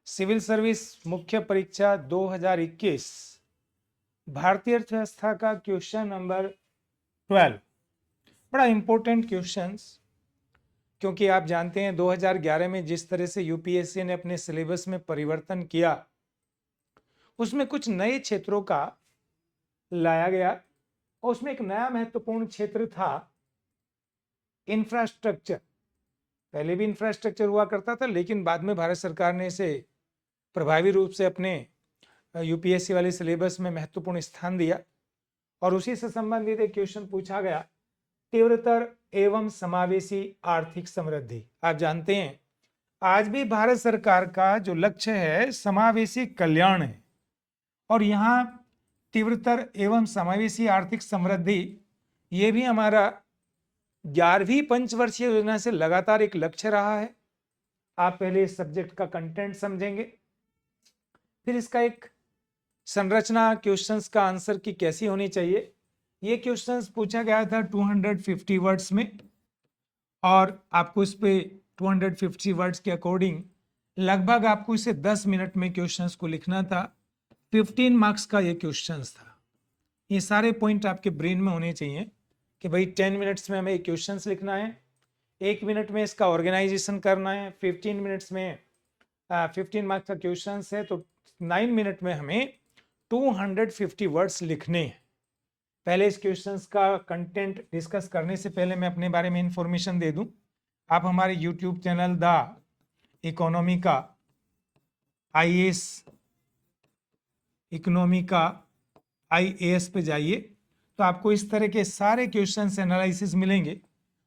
Civil service मुख्य परीक्षा 2021 भारतीय अर्थव्यवस्था का क्वेश्चन नंबर 12 बड़ा इंपॉर्टेंट क्वेश्चंस, क्योंकि आप जानते हैं 2011 में जिस तरह से यूपीएससी ने अपने सिलेबस में परिवर्तन किया, उसमें कुछ नए क्षेत्रों का लाया गया और उसमें एक नया महत्वपूर्ण क्षेत्र था इंफ्रास्ट्रक्चर। पहले भी इंफ्रास्ट्रक्चर हुआ करता था, लेकिन बाद में भारत सरकार ने इसे प्रभावी रूप से अपने यूपीएससी वाले सिलेबस में महत्वपूर्ण स्थान दिया और उसी से संबंधित एक क्वेश्चन पूछा गया, तीव्रतर एवं समावेशी आर्थिक समृद्धि। आप जानते हैं आज भी भारत सरकार का जो लक्ष्य है समावेशी कल्याण है, और यहाँ तीव्रतर एवं समावेशी आर्थिक समृद्धि ये भी हमारा 11वीं पंचवर्षीय योजना से लगातार एक लक्ष्य रहा है। आप पहले इस सब्जेक्ट का कंटेंट समझेंगे, फिर इसका एक संरचना, क्वेश्चंस का आंसर की कैसी होनी चाहिए। ये क्वेश्चंस पूछा गया था 250 वर्ड्स में, और आपको इस पे 250 वर्ड्स के अकॉर्डिंग लगभग आपको इसे 10 मिनट में क्वेश्चंस को लिखना था। 15 मार्क्स का ये क्वेश्चंस था। ये सारे पॉइंट आपके ब्रेन में होने चाहिए कि भाई 10 मिनट्स में हमें क्वेश्चंस लिखना है, 1 मिनट में इसका ऑर्गेनाइजेशन करना है, 15 मिनट्स में 15 मार्क्स का क्वेश्चंस है तो 9 मिनट में हमें 250 वर्ड्स लिखने हैं। पहले इस क्वेश्चंस का कंटेंट डिस्कस करने से पहले मैं अपने बारे में इंफॉर्मेशन दे दूं। आप हमारे यूट्यूब चैनल द इकोनॉमी का आईएएस इकोनॉमी का आईएएस पे जाइए तो आपको इस तरह के सारे क्वेश्चंस एनालिसिस मिलेंगे।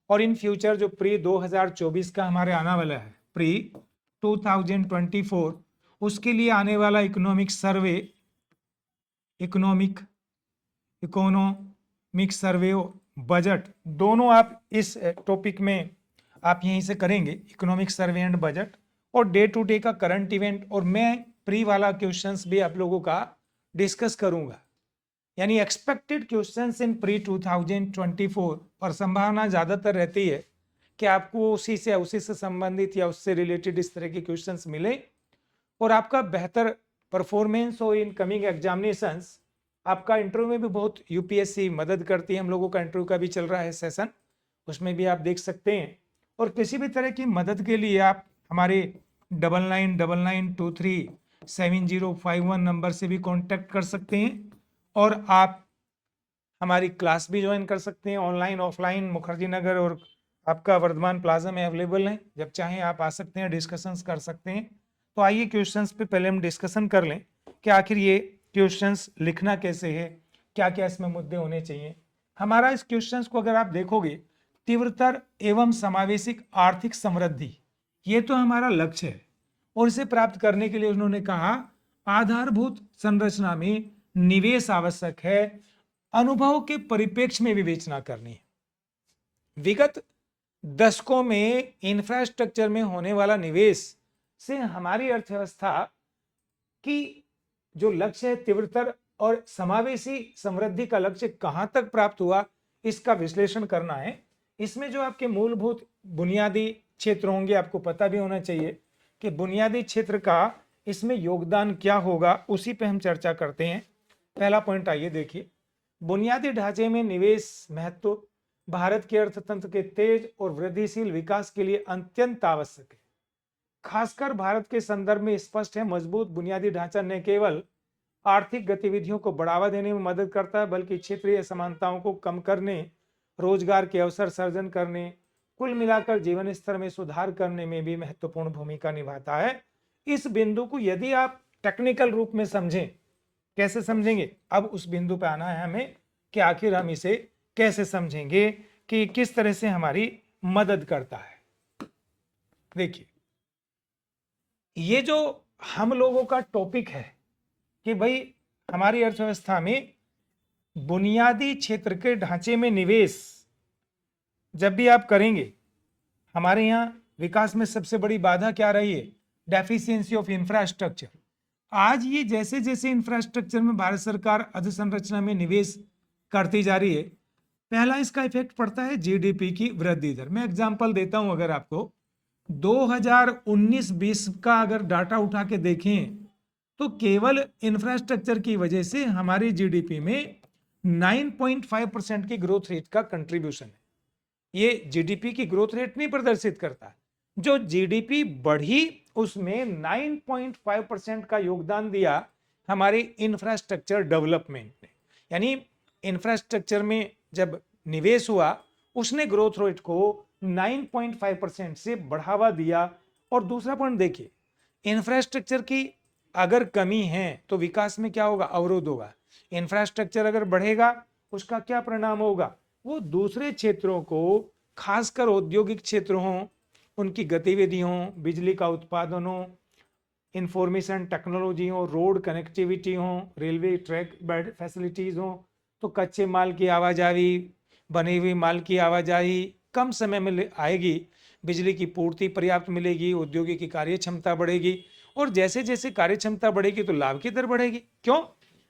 और इन फ्यूचर जो प्री 2024 का हमारे आने वाला है, प्री 2024, उसके लिए आने वाला इकोनॉमिक सर्वे बजट, दोनों आप इस टॉपिक में आप यहीं से करेंगे, इकोनॉमिक सर्वे एंड बजट, और डे टू डे का करंट इवेंट। और मैं प्री वाला क्वेश्चंस भी आप लोगों का डिस्कस करूंगा, यानी एक्सपेक्टेड क्वेश्चंस इन प्री 2024। और संभावना ज़्यादातर रहती है कि आपको उसी से संबंधित या उससे रिलेटेड इस तरह के क्वेश्चंस मिले और आपका बेहतर परफॉर्मेंस हो इन कमिंग एग्जामिनेशंस। आपका इंटरव्यू में भी बहुत यूपीएससी मदद करती है। हम लोगों का इंटरव्यू का भी चल रहा है सेशन, उसमें भी आप देख सकते हैं। और किसी भी तरह की मदद के लिए आप हमारे 9999237051 नंबर से भी कांटेक्ट कर सकते हैं, और आप हमारी क्लास भी ज्वाइन कर सकते हैं ऑनलाइन ऑफलाइन। मुखर्जी नगर और आपका वर्धमान प्लाजा में अवेलेबल है, जब चाहें आप आ सकते हैं, डिस्कशंस कर सकते हैं। तो आइए क्वेश्चंस पे पहले हम डिस्कशन कर लें कि आखिर ये क्वेश्चंस लिखना कैसे है, क्या क्या इसमें मुद्दे होने चाहिए। हमारा इस क्वेश्चंस को अगर आप देखोगे, तीव्रतर एवं समावेशिक आर्थिक समृद्धि, ये तो हमारा लक्ष्य है, और इसे प्राप्त करने के लिए उन्होंने कहा आधारभूत संरचना में निवेश आवश्यक है, अनुभव के परिप्रेक्ष्य में विवेचना करनी है। विगत दशकों में इंफ्रास्ट्रक्चर में होने वाला निवेश से हमारी अर्थव्यवस्था की जो लक्ष्य है तीव्रतर और समावेशी समृद्धि का लक्ष्य कहां तक प्राप्त हुआ, इसका विश्लेषण करना है। इसमें जो आपके मूलभूत बुनियादी क्षेत्र होंगे, आपको पता भी होना चाहिए कि बुनियादी क्षेत्र का इसमें योगदान क्या होगा, उसी पे हम चर्चा करते हैं। पहला पॉइंट आइए देखिए, बुनियादी ढांचे में निवेश महत्व भारत के अर्थतंत्र के तेज और वृद्धिशील विकास के लिए अत्यंत आवश्यक है। खासकर भारत के संदर्भ में स्पष्ट है, मजबूत बुनियादी ढांचा न केवल आर्थिक गतिविधियों को बढ़ावा देने में मदद करता है, बल्कि क्षेत्रीय असमानताओं को कम करने, रोजगार के अवसर सर्जन करने, कुल मिलाकर जीवन स्तर में सुधार करने में भी महत्वपूर्ण भूमिका निभाता है। इस बिंदु को यदि आप टेक्निकल रूप में समझें, कैसे समझेंगे, अब उस बिंदु पर आना है हमें कि आखिर हम इसे कैसे समझेंगे कि किस तरह से हमारी मदद करता है। देखिए, ये जो हम लोगों का टॉपिक है कि भाई हमारी अर्थव्यवस्था में बुनियादी क्षेत्र के ढांचे में निवेश जब भी आप करेंगे, हमारे यहाँ विकास में सबसे बड़ी बाधा क्या रही है, डेफिशिएंसी ऑफ इंफ्रास्ट्रक्चर। आज ये जैसे जैसे इंफ्रास्ट्रक्चर में भारत सरकार अधोसंरचना में निवेश करती जा रही है, पहला इसका इफेक्ट पड़ता है जीडीपी की वृद्धि दर। मैं एग्जांपल देता हूं, अगर आपको 2019-20 का अगर डाटा उठा के देखें तो केवल इंफ्रास्ट्रक्चर की वजह से हमारी जीडीपी में 9.5% की ग्रोथ रेट का कंट्रीब्यूशन है। ये जीडीपी की ग्रोथ रेट नहीं प्रदर्शित करता, जो जीडीपी बढ़ी उसमें 9.5% का योगदान दिया हमारे इंफ्रास्ट्रक्चर डेवलपमेंट ने। यानी इंफ्रास्ट्रक्चर में जब निवेश हुआ उसने ग्रोथ रेट को 9.5% से बढ़ावा दिया। और दूसरा पॉइंट देखिए, इंफ्रास्ट्रक्चर की अगर कमी है तो विकास में क्या होगा, अवरोध होगा। इंफ्रास्ट्रक्चर अगर बढ़ेगा उसका क्या परिणाम होगा, वो दूसरे क्षेत्रों को, खासकर औद्योगिक क्षेत्र हों, उनकी गतिविधि हो, बिजली का उत्पादन हो, इंफॉर्मेशन टेक्नोलॉजी हो, रोड कनेक्टिविटी हो, रेलवे ट्रैक बेड फैसिलिटीज हो, तो कच्चे माल की आवाजाही, बनी हुई माल की आवाजाही कम समय में आएगी, बिजली की पूर्ति पर्याप्त मिलेगी, औद्योगिक की कार्य क्षमता बढ़ेगी, और जैसे जैसे कार्य क्षमता बढ़ेगी तो लाभ की दर बढ़ेगी। क्यों?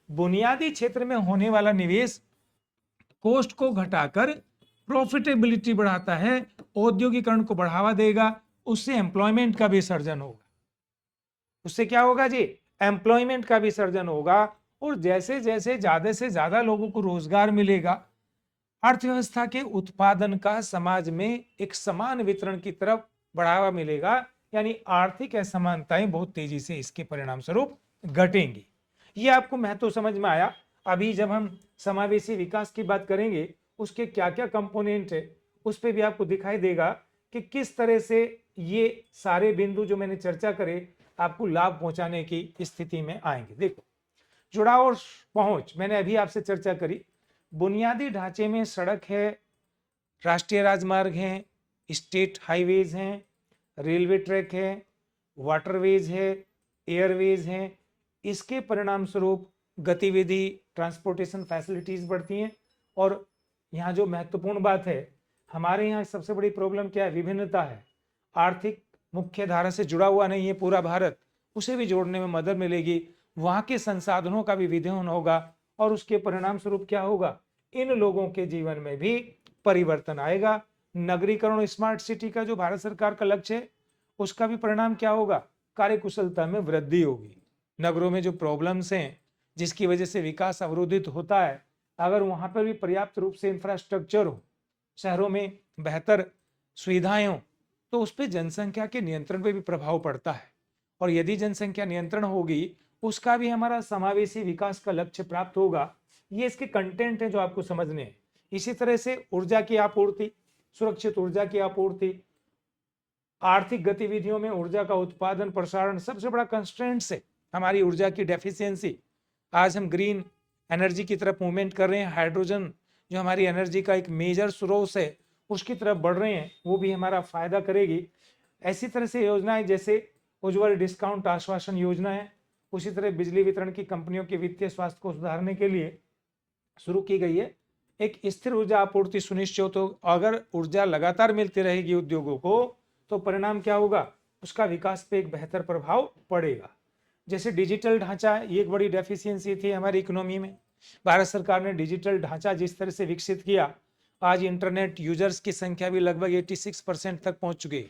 बुनियादी क्षेत्र में होने वाला निवेश कॉस्ट को घटाकर प्रॉफिटेबिलिटी बढ़ाता है, औद्योगिकरण को बढ़ावा देगा, उससे एम्प्लॉयमेंट का भी सर्जन होगा। उससे क्या होगा जी, एम्प्लॉयमेंट का भी सर्जन होगा। और जैसे जैसे ज्यादा से ज्यादा लोगों को रोजगार मिलेगा, अर्थव्यवस्था के उत्पादन का समाज में एक समान वितरण की तरफ बढ़ावा मिलेगा, यानी आर्थिक असमानताएं बहुत तेजी से इसके परिणाम स्वरूप घटेंगी। ये आपको महत्व समझ में आया। अभी जब हम समावेशी विकास की बात करेंगे, उसके क्या क्या कंपोनेंट है उस पर भी आपको दिखाई देगा कि किस तरह से ये सारे बिंदु जो मैंने चर्चा करे आपको लाभ पहुंचाने की स्थिति में आएंगे। देखो, जुड़ाव और पहुंच मैंने अभी आपसे चर्चा करी। बुनियादी ढांचे में सड़क है, राष्ट्रीय राजमार्ग हैं, स्टेट हाईवेज हैं, रेलवे ट्रैक है, वाटरवेज है, एयरवेज हैं। इसके परिणाम स्वरूप गतिविधि, ट्रांसपोर्टेशन फैसिलिटीज बढ़ती हैं। और यहाँ जो महत्वपूर्ण बात है, हमारे यहाँ सबसे बड़ी प्रॉब्लम क्या है, विभिन्नता है। आर्थिक मुख्य धारा से जुड़ा हुआ नहीं है पूरा भारत, उसे भी जोड़ने में मदद मिलेगी, वहाँ के संसाधनों का भी विधेयन होगा, और उसके परिणाम स्वरूप क्या होगा, इन लोगों के जीवन में भी परिवर्तन आएगा। नगरीकरण, स्मार्ट सिटी का जो भारत सरकार का लक्ष्य है, उसका भी परिणाम क्या होगा, कार्यकुशलता में वृद्धि होगी। नगरों में जो प्रॉब्लम्स हैं जिसकी वजह से विकास अवरोधित होता है, अगर वहां पर भी पर्याप्त रूप से इंफ्रास्ट्रक्चर हो, शहरों में बेहतर सुविधाएं हो, तो उस पर जनसंख्या के नियंत्रण पर भी प्रभाव पड़ता है। और यदि जनसंख्या नियंत्रण होगी, उसका भी हमारा समावेशी विकास का लक्ष्य प्राप्त होगा। ये इसके कंटेंट है जो आपको समझने हैं। इसी तरह से ऊर्जा की आपूर्ति, सुरक्षित ऊर्जा की आपूर्ति, आर्थिक गतिविधियों में ऊर्जा का उत्पादन प्रसारण सबसे बड़ा कंस्ट्रेंट्स है हमारी ऊर्जा की डेफिशिएंसी। आज हम ग्रीन एनर्जी की तरफ मूवमेंट कर रहे हैं, हाइड्रोजन जो हमारी एनर्जी का एक मेजर स्रोत है उसकी तरफ बढ़ रहे हैं, वो भी हमारा फायदा करेगी। ऐसी तरह से योजनाएं जैसे उज्ज्वल डिस्काउंट आश्वासन योजना है, उसी तरह बिजली वितरण की कंपनियों के वित्तीय स्वास्थ्य को सुधारने के लिए शुरू की गई है। एक स्थिर ऊर्जा आपूर्ति सुनिश्चित हो, तो अगर ऊर्जा लगातार मिलती रहेगी उद्योगों को, तो परिणाम क्या होगा, उसका विकास पे एक बेहतर प्रभाव पड़ेगा। जैसे डिजिटल ढांचा, ये एक बड़ी डेफिशिएंसी थी हमारी इकोनॉमी में। भारत सरकार ने डिजिटल ढांचा जिस तरह से विकसित किया, आज इंटरनेट यूजर्स की संख्या भी लगभग 86% तक पहुंच चुकी है।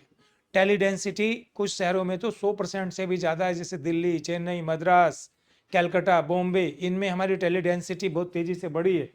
टेली डेंसिटी कुछ शहरों में तो 100% से भी ज्यादा है, जैसे दिल्ली, चेन्नई, मद्रास, कलकत्ता, बॉम्बे, इनमें हमारी टेली डेंसिटी बहुत तेजी से बढ़ी है।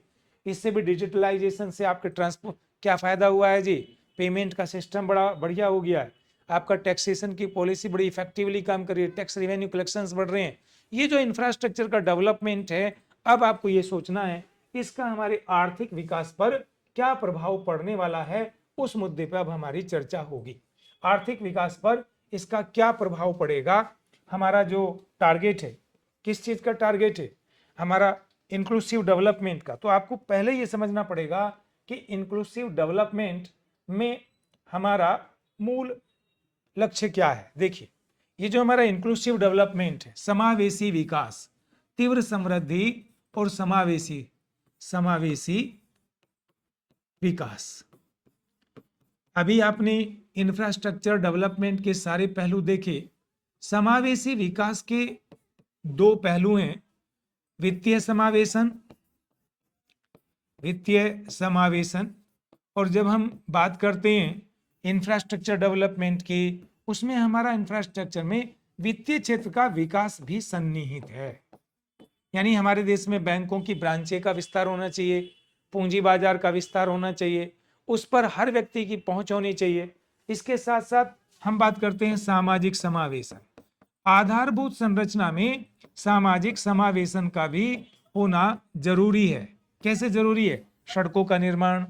इससे भी डिजिटलाइजेशन से आपके ट्रांसपोर्ट क्या फायदा हुआ है जी, पेमेंट का सिस्टम बड़ा बढ़िया हो गया है, आपका टैक्सेशन की पॉलिसी बड़ी इफेक्टिवली काम कर रही है, टैक्स रेवेन्यू कलेक्शंस बढ़ रहे हैं। ये जो इंफ्रास्ट्रक्चर का डेवलपमेंट है, अब आपको ये सोचना है इसका हमारे आर्थिक विकास पर क्या प्रभाव पड़ने वाला है, उस मुद्दे पर अब हमारी चर्चा होगी। आर्थिक विकास पर इसका क्या प्रभाव पड़ेगा। हमारा जो टारगेट है, किस चीज का टारगेट है, हमारा इंक्लूसिव डेवलपमेंट का। तो आपको पहले ये समझना पड़ेगा कि इंक्लूसिव डेवलपमेंट में हमारा मूल लक्ष्य क्या है। देखिए, ये जो हमारा इंक्लूसिव डेवलपमेंट है, समावेशी विकास, तीव्र समृद्धि और समावेशी विकास। अभी आपने इंफ्रास्ट्रक्चर डेवलपमेंट के सारे पहलू देखे। समावेशी विकास के दो पहलू हैं, वित्तीय समावेशन। और जब हम बात करते हैं इंफ्रास्ट्रक्चर डेवलपमेंट की, उसमें हमारा इंफ्रास्ट्रक्चर में वित्तीय क्षेत्र का विकास भी सन्निहित है। यानी हमारे देश में बैंकों की ब्रांचें का विस्तार होना चाहिए, पूंजी बाजार का विस्तार होना चाहिए, उस पर हर व्यक्ति की पहुंच होनी चाहिए। इसके साथ साथ हम बात करते हैं सामाजिक समावेशन। आधारभूत संरचना में सामाजिक समावेशन का भी होना जरूरी है। कैसे जरूरी है? सड़कों का निर्माण,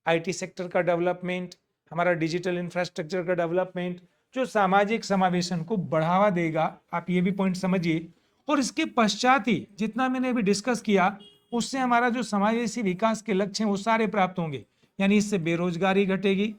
आईटी सेक्टर का डेवलपमेंट, हमारा डिजिटल इंफ्रास्ट्रक्चर का डेवलपमेंट, जो सामाजिक समावेशन को बढ़ावा देगा। आप ये भी पॉइंट समझिए। और इसके पश्चात ही जितना मैंने अभी डिस्कस किया, उससे हमारा जो समावेशी विकास के लक्ष्य हैं वो सारे प्राप्त होंगे। यानी इससे बेरोजगारी घटेगी,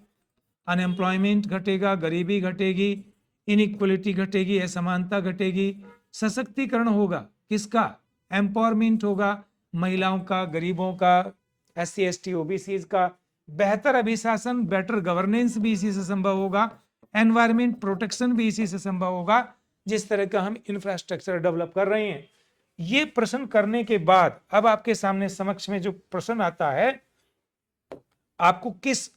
अनएम्प्लॉयमेंट घटेगा, गरीबी घटेगी, इनइक्वलिटी घटेगी, असमानता घटेगी, सशक्तिकरण होगा। किसका? एम्पावरमेंट होगा, महिलाओं का, गरीबों का, SC ST OBC का। बेहतर अभिशासन, बेटर गवर्नेंस भी इसी से संभव होगा। एनवायरमेंट प्रोटेक्शन भी इसी से संभव होगा, जिस तरह का हम इंफ्रास्ट्रक्चर डेवलप कर रहे हैं। ये प्रश्न करने के बाद अब आपके सामने समक्ष में जो प्रश्न आता है, आपको किस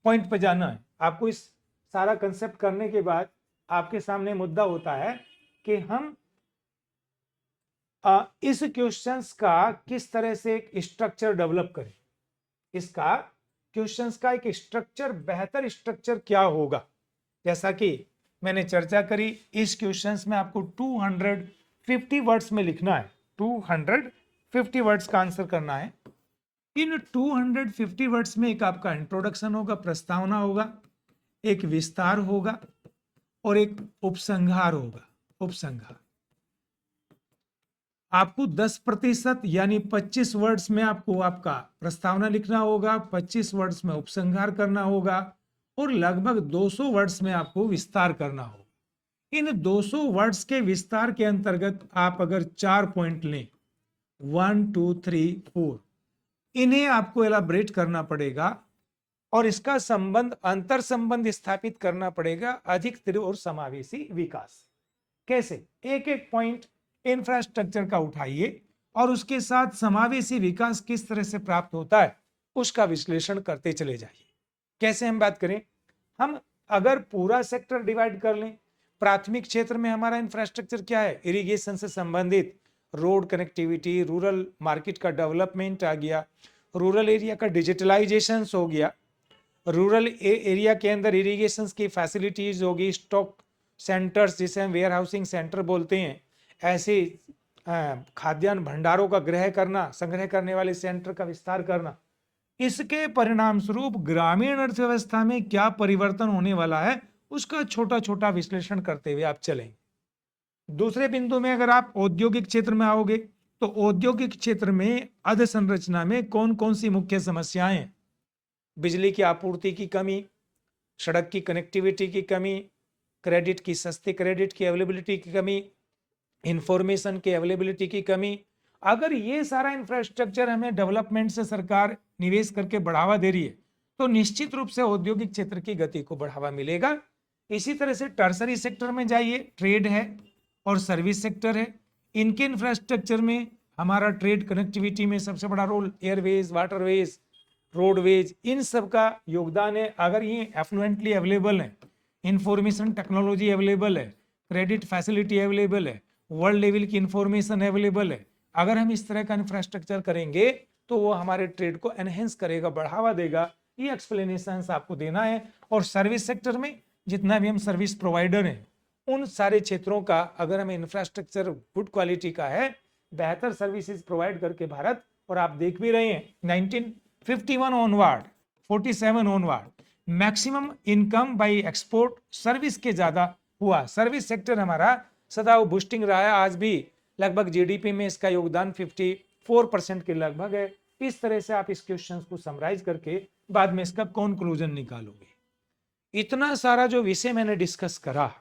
पॉइंट पे जाना है? आपको इस सारा कंसेप्ट करने के बाद आपके सामने मुद्दा होता है कि हम इस क्वेश्चंस का किस तरह से एक स्ट्रक्चर डेवलप करें। इसका क्वेश्चंस का एक स्ट्रक्चर, बेहतर स्ट्रक्चर क्या होगा? जैसा कि मैंने चर्चा करी, इस क्वेश्चंस में आपको 250 वर्ड्स में लिखना है। 250 वर्ड्स का आंसर करना है। इन 250 वर्ड्स में एक आपका इंट्रोडक्शन होगा, प्रस्तावना होगा, एक विस्तार होगा और एक उपसंहार होगा। उपसंहार आपको 10% यानी 25 वर्ड्स में आपको आपका प्रस्तावना लिखना होगा, 25 वर्ड्स में उपसंहार करना होगा और लगभग 200 वर्ड्स में आपको विस्तार करना होगा। इन 200 वर्ड्स के विस्तार के अंतर्गत आप अगर 4 पॉइंट लें, 1 2 3 4, इन्हें आपको एलाबरेट करना पड़ेगा और इसका संबंध, अंतर संबंध स्थापित करना पड़ेगा अधिक तीव्र और समावेशी विकास। कैसे? एक एक पॉइंट इंफ्रास्ट्रक्चर का उठाइए और उसके साथ समावेशी विकास किस तरह से प्राप्त होता है उसका विश्लेषण करते चले जाइए। कैसे हम बात करें? हम अगर पूरा सेक्टर डिवाइड कर लें, प्राथमिक क्षेत्र में हमारा इंफ्रास्ट्रक्चर क्या है? इरिगेशन से संबंधित रोड कनेक्टिविटी, रूरल मार्केट का डेवलपमेंट आ गया, रूरल एरिया का डिजिटलाइजेशन हो गया, रूरल एरिया के अंदर इरिगेशन की फैसिलिटीज होगी, स्टॉक सेंटर्स जिसे हम वेयर हाउसिंग सेंटर बोलते हैं, ऐसे खाद्यान्न भंडारों का ग्रह करना, संग्रह करने वाले सेंटर का विस्तार करना। इसके परिणाम स्वरूप ग्रामीण अर्थव्यवस्था में क्या परिवर्तन होने वाला है उसका छोटा छोटा विश्लेषण करते हुए आप चलें। दूसरे बिंदु में अगर आप औद्योगिक क्षेत्र में आओगे तो औद्योगिक क्षेत्र में अधसंरचना में कौन कौन सी मुख्य समस्याएं हैं? बिजली की आपूर्ति की कमी, सड़क की कनेक्टिविटी की कमी, क्रेडिट की, सस्ते क्रेडिट की अवेलेबिलिटी की कमी, इंफॉर्मेशन की अवेलेबिलिटी की कमी। अगर ये सारा इंफ्रास्ट्रक्चर हमें डेवलपमेंट से सरकार निवेश करके बढ़ावा दे रही है तो निश्चित रूप से औद्योगिक क्षेत्र की गति को बढ़ावा मिलेगा। इसी तरह से टर्सरी सेक्टर में जाइए, ट्रेड है और सर्विस सेक्टर है। इनके इंफ्रास्ट्रक्चर में हमारा ट्रेड कनेक्टिविटी में सबसे बड़ा रोल एयरवेज, वाटरवेज, रोडवेज, इन सब का योगदान है। अगर ये एफ्लुएंटली अवेलेबल है, इंफॉर्मेशन टेक्नोलॉजी अवेलेबल है, क्रेडिट फैसिलिटी अवेलेबल है, वर्ल्ड लेवल की इंफॉर्मेशन अवेलेबल है, अगर हम इस तरह का इंफ्रास्ट्रक्चर करेंगे तो वो हमारे ट्रेड को एनहेंस करेगा, बढ़ावा देगा। ये एक्सप्लेनेशन आपको देना है। और सर्विस सेक्टर में जितना भी हम सर्विस प्रोवाइडर हैं, उन सारे क्षेत्रों का अगर हमें इंफ्रास्ट्रक्चर गुड क्वालिटी का है, बेहतर सर्विसेज प्रोवाइड करके भारत, और आप देख भी रहे हैं 1951 onward, 47 onward maximum income by export service के ज्यादा हुआ। सर्विस सेक्टर हमारा सदा वो बूस्टिंग रहा है। आज भी लगभग जीडीपी में इसका योगदान 54% के लगभग है। इस तरह से आप इस क्वेश्चन को समराइज करके बाद में इसका कंक्लूजन निकालोगे। इतना सारा जो विषय मैंने डिस्कस करा,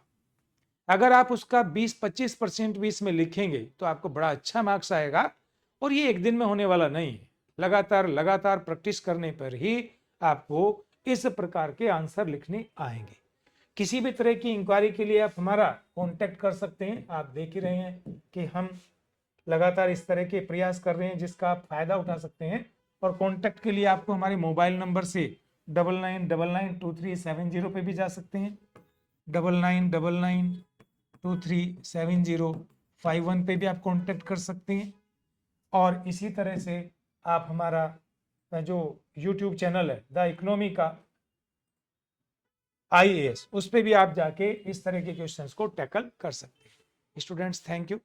अगर आप उसका 20-25% भी इसमें लिखेंगे तो आपको बड़ा अच्छा मार्क्स आएगा। और ये एक दिन में होने वाला नहीं है, लगातार लगातार प्रैक्टिस करने पर ही आपको इस प्रकार के आंसर लिखने आएंगे। किसी भी तरह की इंक्वायरी के लिए आप हमारा कांटेक्ट कर सकते हैं। आप देख ही रहे हैं कि हम लगातार इस तरह के प्रयास कर रहे हैं जिसका आप फायदा उठा सकते हैं। और कांटेक्ट के लिए आपको हमारे मोबाइल नंबर से 99992370 पे भी जा सकते हैं, 9999237051 पे भी आप कांटेक्ट कर सकते हैं। और इसी तरह से आप हमारा जो यूट्यूब चैनल है द इकोनॉमी का IAS, उस पे भी आप जाके इस तरह के क्वेश्चंस को टैकल कर सकते हैं। Students, thank you.